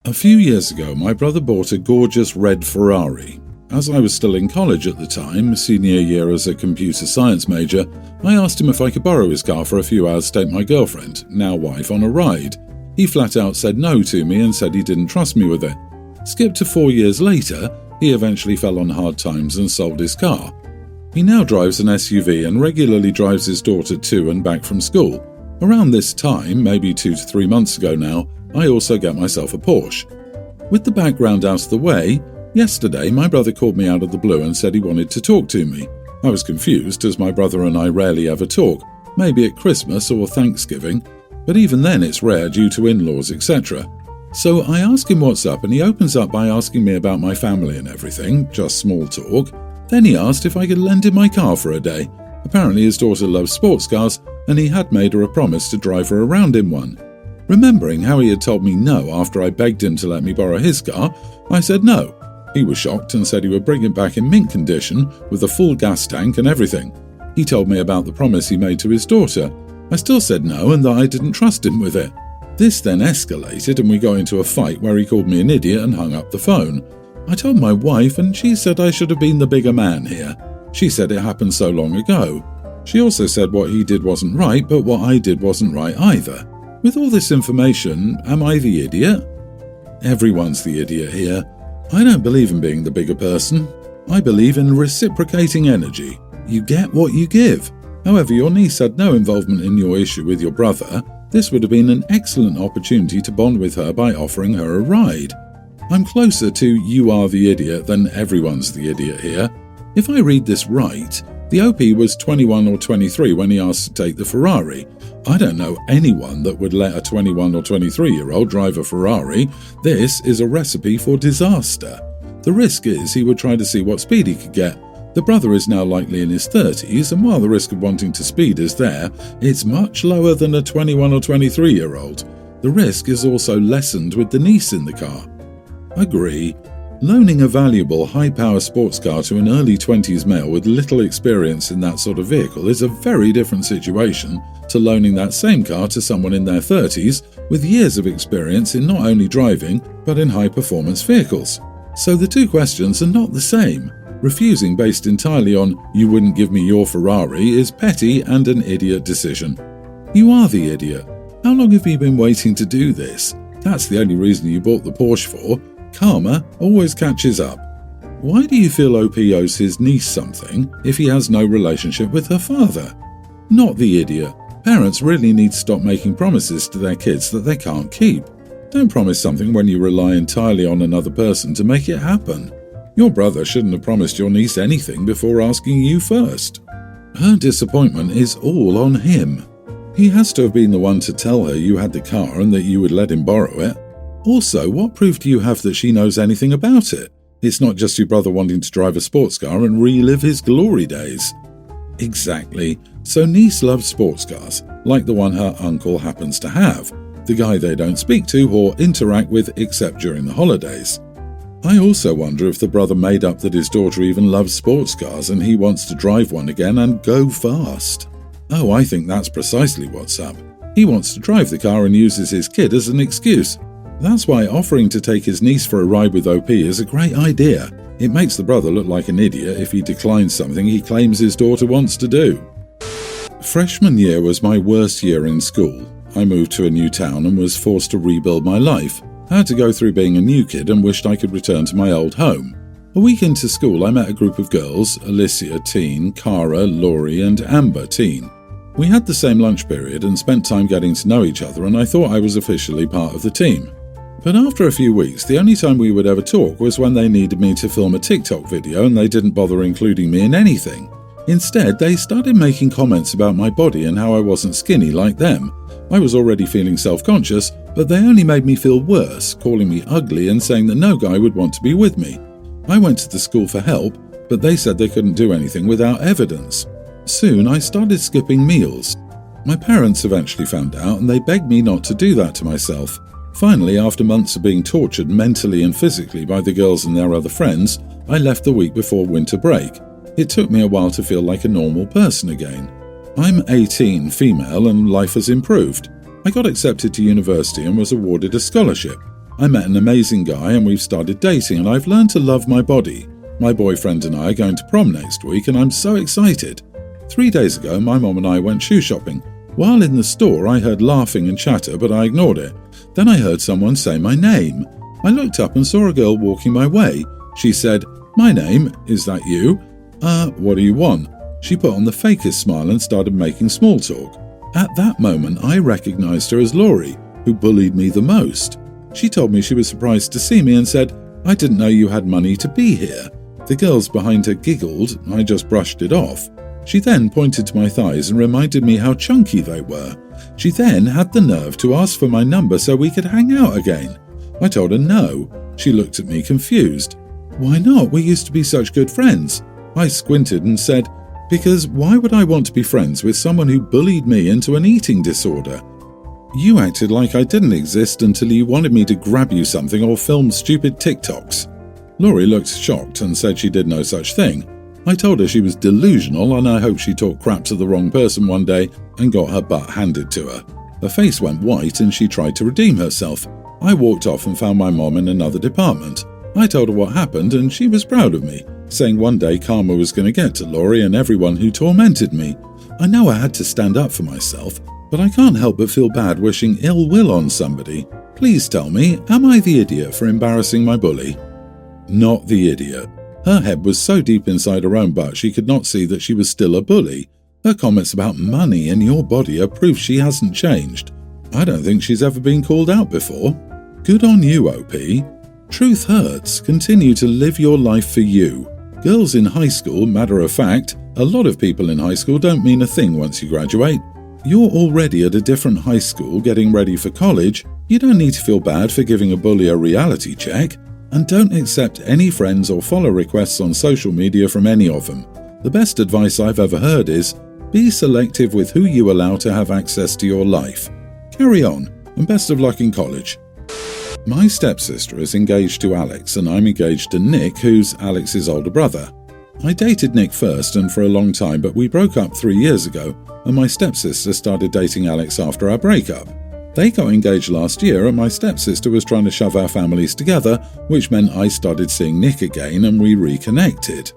A few years ago, my brother bought a gorgeous red Ferrari. As I was still in college at the time, senior year as a computer science major, I asked him if I could borrow his car for a few hours to take my girlfriend, now wife, on a ride. He flat out said no to me and said he didn't trust me with it. Skip to 4 years later, he eventually fell on hard times and sold his car. He now drives an SUV and regularly drives his daughter to and back from school. Around this time, maybe 2 to 3 months ago now, I also get myself a Porsche. With the background out of the way, yesterday my brother called me out of the blue and said he wanted to talk to me. I was confused as my brother and I rarely ever talk, maybe at Christmas or Thanksgiving, but even then it's rare due to in-laws etc. So I ask him what's up and he opens up by asking me about my family and everything, just small talk. Then he asked if I could lend him my car for a day. Apparently his daughter loves sports cars and he had made her a promise to drive her around in one. Remembering how he had told me no after I begged him to let me borrow his car, I said no. He was shocked and said he would bring it back in mint condition with a full gas tank and everything. He told me about the promise he made to his daughter. I still said no and that I didn't trust him with it. This then escalated and we got into a fight where he called me an idiot and hung up the phone. I told my wife and she said I should have been the bigger man here. She said it happened so long ago. She also said what he did wasn't right, but what I did wasn't right either. With all this information, am I the idiot? Everyone's the idiot here. I don't believe in being the bigger person. I believe in reciprocating energy. You get what you give. However, your niece had no involvement in your issue with your brother. This would have been an excellent opportunity to bond with her by offering her a ride. I'm closer to you are the idiot than everyone's the idiot here. If I read this right, the OP was 21 or 23 when he asked to take the Ferrari. I don't know anyone that would let a 21 or 23-year-old drive a Ferrari. This is a recipe for disaster. The risk is he would try to see what speed he could get. The brother is now likely in his 30s, and while the risk of wanting to speed is there, it's much lower than a 21 or 23-year-old. The risk is also lessened with the niece in the car. Agree. Loaning a valuable, high-power sports car to an early 20s male with little experience in that sort of vehicle is a very different situation to loaning that same car to someone in their 30s with years of experience in not only driving, but in high-performance vehicles. So the two questions are not the same. Refusing based entirely on, you wouldn't give me your Ferrari, is petty and an idiot decision. You are the idiot. How long have you been waiting to do this? That's the only reason you bought the Porsche for. Karma always catches up. Why do you feel OP owes his niece something if he has no relationship with her father? Not the idiot. Parents really need to stop making promises to their kids that they can't keep. Don't promise something when you rely entirely on another person to make it happen. Your brother shouldn't have promised your niece anything before asking you first. Her disappointment is all on him. He has to have been the one to tell her you had the car and that you would let him borrow it. Also, what proof do you have that she knows anything about it? It's not just your brother wanting to drive a sports car and relive his glory days. Exactly. So niece loves sports cars, like the one her uncle happens to have, the guy they don't speak to or interact with except during the holidays. I also wonder if the brother made up that his daughter even loves sports cars and he wants to drive one again and go fast. Oh, I think that's precisely what's up. He wants to drive the car and uses his kid as an excuse. That's why offering to take his niece for a ride with OP is a great idea. It makes the brother look like an idiot if he declines something he claims his daughter wants to do. Freshman year was my worst year in school. I moved to a new town and was forced to rebuild my life. I had to go through being a new kid and wished I could return to my old home. A week into school I met a group of girls, Alicia teen, Cara, Laurie and Amber teen. We had the same lunch period and spent time getting to know each other and I thought I was officially part of the team. But after a few weeks, the only time we would ever talk was when they needed me to film a TikTok video and they didn't bother including me in anything. Instead, they started making comments about my body and how I wasn't skinny like them. I was already feeling self-conscious, but they only made me feel worse, calling me ugly and saying that no guy would want to be with me. I went to the school for help, but they said they couldn't do anything without evidence. Soon, I started skipping meals. My parents eventually found out and they begged me not to do that to myself. Finally, after months of being tortured mentally and physically by the girls and their other friends, I left the week before winter break. It took me a while to feel like a normal person again. I'm 18, female, and life has improved. I got accepted to university and was awarded a scholarship. I met an amazing guy and we've started dating and I've learned to love my body. My boyfriend and I are going to prom next week and I'm so excited. 3 days ago, my mom and I went shoe shopping. While in the store, I heard laughing and chatter, but I ignored it. Then I heard someone say my name. I looked up and saw a girl walking my way. She said, "My name, is that you? What do you want?" She put on the fakest smile and started making small talk. At that moment, I recognized her as Laurie, who bullied me the most. She told me she was surprised to see me and said, "I didn't know you had money to be here." The girls behind her giggled. I just brushed it off. She then pointed to my thighs and reminded me how chunky they were. She then had the nerve to ask for my number so we could hang out again. I told her no. She looked at me confused. "Why not? We used to be such good friends." I squinted and said, "Because why would I want to be friends with someone who bullied me into an eating disorder? You acted like I didn't exist until you wanted me to grab you something or film stupid TikToks." Laurie looked shocked and said she did no such thing. I told her she was delusional and I hoped she talked crap to the wrong person one day and got her butt handed to her. Her face went white and she tried to redeem herself. I walked off and found my mom in another department. I told her what happened and she was proud of me, saying one day karma was going to get to Laurie and everyone who tormented me. I know I had to stand up for myself, but I can't help but feel bad wishing ill will on somebody. Please tell me, am I the idiot for embarrassing my bully? Not the idiot. Her head was so deep inside her own butt she could not see that she was still a bully. Her comments about money and your body are proof she hasn't changed. I don't think she's ever been called out before. Good on you, OP. Truth hurts. Continue to live your life for you. Girls in high school, matter of fact, a lot of people in high school don't mean a thing once you graduate. You're already at a different high school getting ready for college. You don't need to feel bad for giving a bully a reality check. And don't accept any friends or follow requests on social media from any of them. The best advice I've ever heard is, be selective with who you allow to have access to your life. Carry on, and best of luck in college. My stepsister is engaged to Alex, and I'm engaged to Nick, who's Alex's older brother. I dated Nick first and for a long time, but we broke up 3 years ago, and my stepsister started dating Alex after our breakup. They got engaged last year and my stepsister was trying to shove our families together, which meant I started seeing Nick again and we reconnected.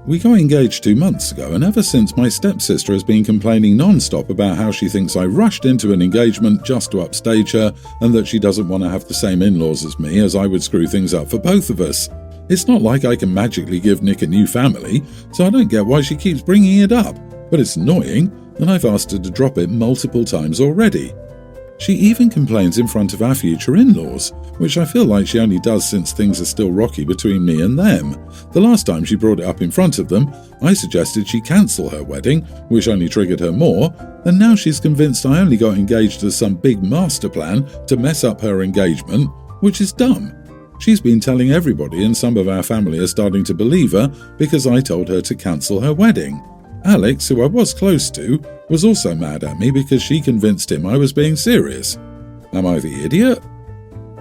We got engaged 2 months ago and ever since my stepsister has been complaining non-stop about how she thinks I rushed into an engagement just to upstage her and that she doesn't want to have the same in-laws as me as I would screw things up for both of us. It's not like I can magically give Nick a new family, so I don't get why she keeps bringing it up, but it's annoying and I've asked her to drop it multiple times already. She even complains in front of our future in-laws, which I feel like she only does since things are still rocky between me and them. The last time she brought it up in front of them, I suggested she cancel her wedding, which only triggered her more, and now she's convinced I only got engaged as some big master plan to mess up her engagement, which is dumb. She's been telling everybody and some of our family are starting to believe her because I told her to cancel her wedding. Alex, who I was close to, was also mad at me because she convinced him I was being serious. Am I the idiot?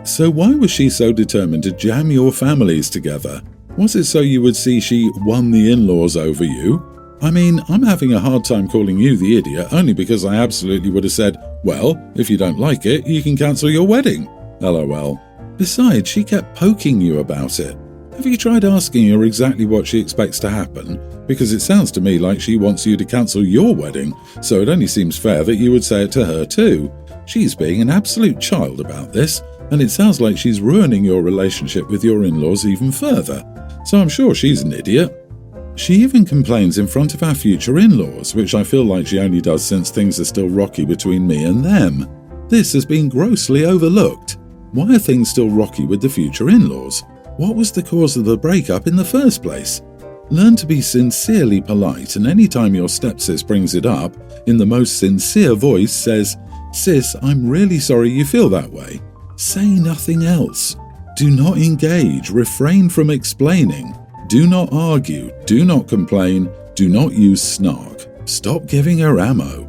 So why was she so determined to jam your families together? Was it so you would see she won the in-laws over you? I mean, I'm having a hard time calling you the idiot only because I absolutely would have said, well, if you don't like it, you can cancel your wedding. LOL. Besides, she kept poking you about it. Have you tried asking her exactly what she expects to happen? Because it sounds to me like she wants you to cancel your wedding, so it only seems fair that you would say it to her too. She's being an absolute child about this, and it sounds like she's ruining your relationship with your in-laws even further, so I'm sure she's an idiot. She even complains in front of our future in-laws, which I feel like she only does since things are still rocky between me and them. This has been grossly overlooked. Why are things still rocky with the future in-laws? What was the cause of the breakup in the first place? Learn to be sincerely polite, and anytime your stepsis brings it up, in the most sincere voice says, "Sis, I'm really sorry you feel that way." Say nothing else. Do not engage, refrain from explaining. Do not argue, do not complain, do not use snark. Stop giving her ammo.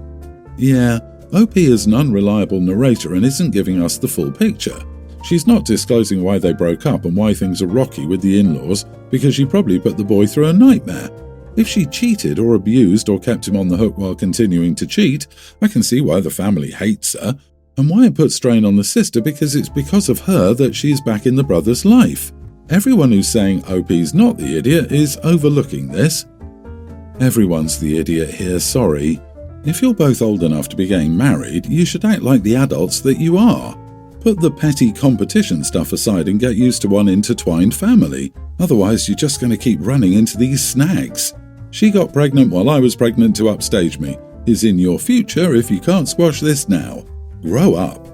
Yeah, OP is an unreliable narrator and isn't giving us the full picture. She's not disclosing why they broke up and why things are rocky with the in-laws because she probably put the boy through a nightmare. If she cheated or abused or kept him on the hook while continuing to cheat, I can see why the family hates her. And why it puts strain on the sister because it's because of her that she's back in the brother's life. Everyone who's saying OP's not the idiot is overlooking this. Everyone's the idiot here, sorry. If you're both old enough to be getting married, you should act like the adults that you are. Put the petty competition stuff aside and get used to one intertwined family. Otherwise, you're just going to keep running into these snags. She got pregnant while I was pregnant to upstage me. Is in your future if you can't squash this now. Grow up.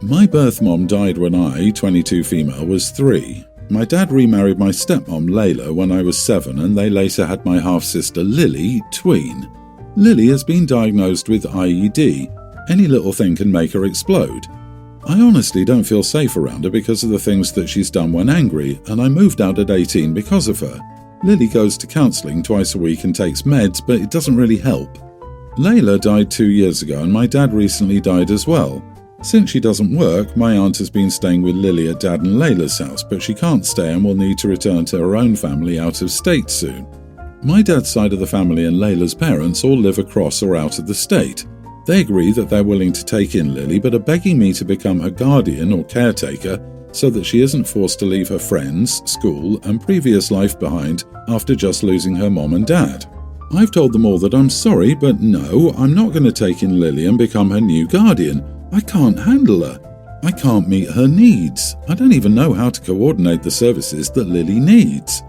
My birth mom died when I, 22 female, was 3. My dad remarried my stepmom Layla when I was 7 and they later had my half-sister Lily, tween. Lily has been diagnosed with IED. Any little thing can make her explode. I honestly don't feel safe around her because of the things that she's done when angry, and I moved out at 18 because of her. Lily goes to counselling twice a week and takes meds, but it doesn't really help. Layla died 2 years ago and my dad recently died as well. Since she doesn't work, my aunt has been staying with Lily at Dad and Layla's house, but she can't stay and will need to return to her own family out of state soon. My dad's side of the family and Layla's parents all live across or out of the state. They agree that they're willing to take in Lily, but are begging me to become her guardian or caretaker so that she isn't forced to leave her friends, school, and previous life behind after just losing her mom and dad. I've told them all that I'm sorry, but no, I'm not going to take in Lily and become her new guardian. I can't handle her. I can't meet her needs. I don't even know how to coordinate the services that Lily needs.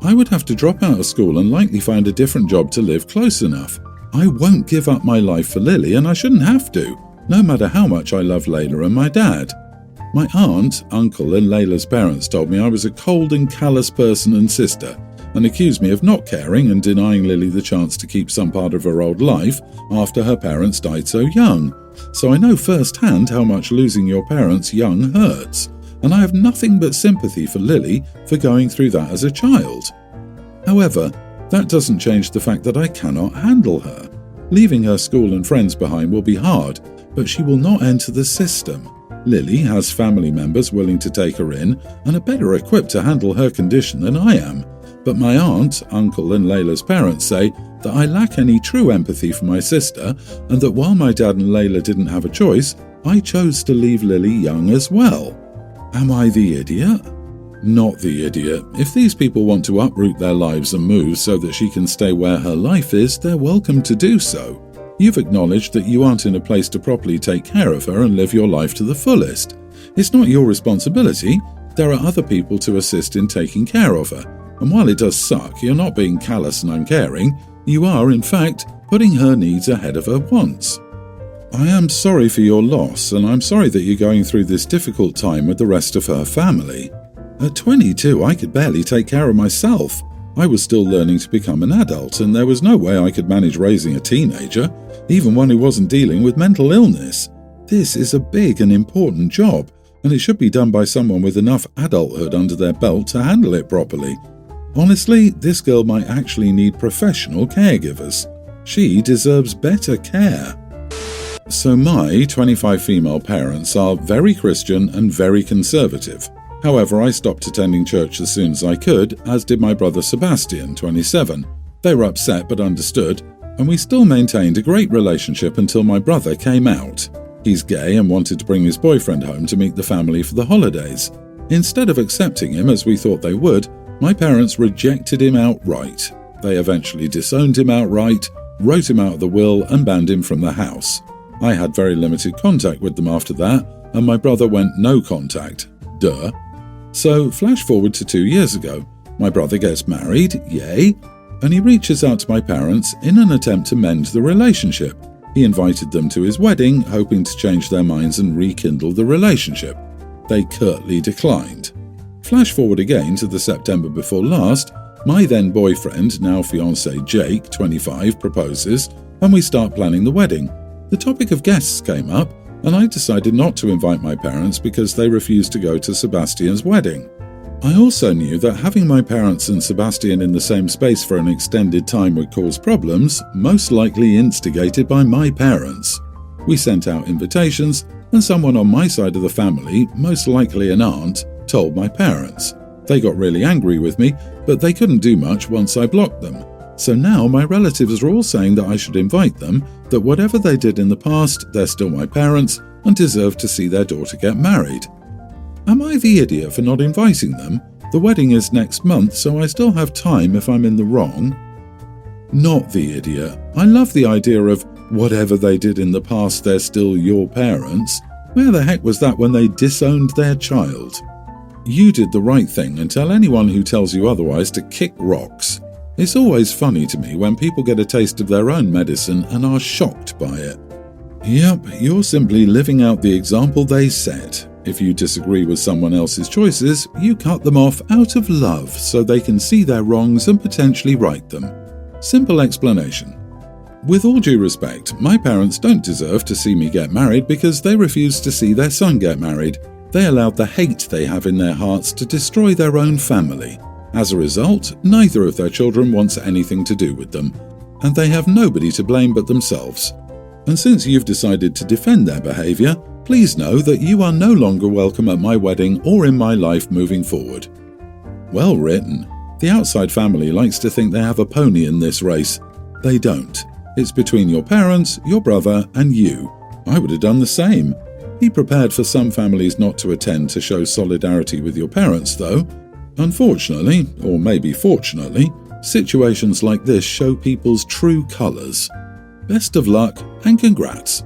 I would have to drop out of school and likely find a different job to live close enough. I won't give up my life for Lily, and I shouldn't have to, no matter how much I love Layla and my dad. My aunt, uncle, and Layla's parents told me I was a cold and callous person and sister, and accused me of not caring and denying Lily the chance to keep some part of her old life after her parents died so young. So I know firsthand how much losing your parents young hurts, and I have nothing but sympathy for Lily for going through that as a child. However, that doesn't change the fact that I cannot handle her. Leaving her school and friends behind will be hard, but she will not enter the system. Lily has family members willing to take her in and are better equipped to handle her condition than I am. But my aunt, uncle, and Layla's parents say that I lack any true empathy for my sister, and that while my dad and Layla didn't have a choice, I chose to leave Lily young as well. Am I the idiot? Not the idiot. If these people want to uproot their lives and move so that she can stay where her life is, they're welcome to do so. You've acknowledged that you aren't in a place to properly take care of her and live your life to the fullest. It's not your responsibility. There are other people to assist in taking care of her. And while it does suck, you're not being callous and uncaring. You are, in fact, putting her needs ahead of her wants. I am sorry for your loss, and I'm sorry that you're going through this difficult time with the rest of her family. At 22, I could barely take care of myself. I was still learning to become an adult, and there was no way I could manage raising a teenager, even one who wasn't dealing with mental illness. This is a big and important job, and it should be done by someone with enough adulthood under their belt to handle it properly. Honestly, this girl might actually need professional caregivers. She deserves better care. So my 25 female parents are very Christian and very conservative. However, I stopped attending church as soon as I could, as did my brother Sebastian, 27. They were upset but understood, and we still maintained a great relationship until my brother came out. He's gay and wanted to bring his boyfriend home to meet the family for the holidays. Instead of accepting him as we thought they would, my parents rejected him outright. They eventually disowned him outright, wrote him out of the will, and banned him from the house. I had very limited contact with them after that, and my brother went no contact. Duh. So, flash forward to 2 years ago. My brother gets married, yay, and he reaches out to my parents in an attempt to mend the relationship. He invited them to his wedding, hoping to change their minds and rekindle the relationship. They curtly declined. Flash forward again to the September before last. My then boyfriend, now fiancé Jake, 25, proposes, and we start planning the wedding. The topic of guests came up, and I decided not to invite my parents because they refused to go to Sebastian's wedding. I also knew that having my parents and Sebastian in the same space for an extended time would cause problems, most likely instigated by my parents. We sent out invitations, and someone on my side of the family, most likely an aunt, told my parents. They got really angry with me, but they couldn't do much once I blocked them. So now my relatives are all saying that I should invite them, that whatever they did in the past, they're still my parents, and deserve to see their daughter get married. Am I the idiot for not inviting them? The wedding is next month, so I still have time if I'm in the wrong. Not the idiot. I love the idea of whatever they did in the past, they're still your parents. Where the heck was that when they disowned their child? You did the right thing, and tell anyone who tells you otherwise to kick rocks. It's always funny to me when people get a taste of their own medicine and are shocked by it. Yep, you're simply living out the example they set. If you disagree with someone else's choices, you cut them off out of love so they can see their wrongs and potentially right them. Simple explanation. With all due respect, my parents don't deserve to see me get married because they refused to see their son get married. They allowed the hate they have in their hearts to destroy their own family. As a result, neither of their children wants anything to do with them, and they have nobody to blame but themselves. And since you've decided to defend their behaviour, please know that you are no longer welcome at my wedding or in my life moving forward. Well written. The outside family likes to think they have a pony in this race. They don't. It's between your parents, your brother, and you. I would have done the same. Be prepared for some families not to attend to show solidarity with your parents, though. Unfortunately, or maybe fortunately, situations like this show people's true colours. Best of luck and congrats.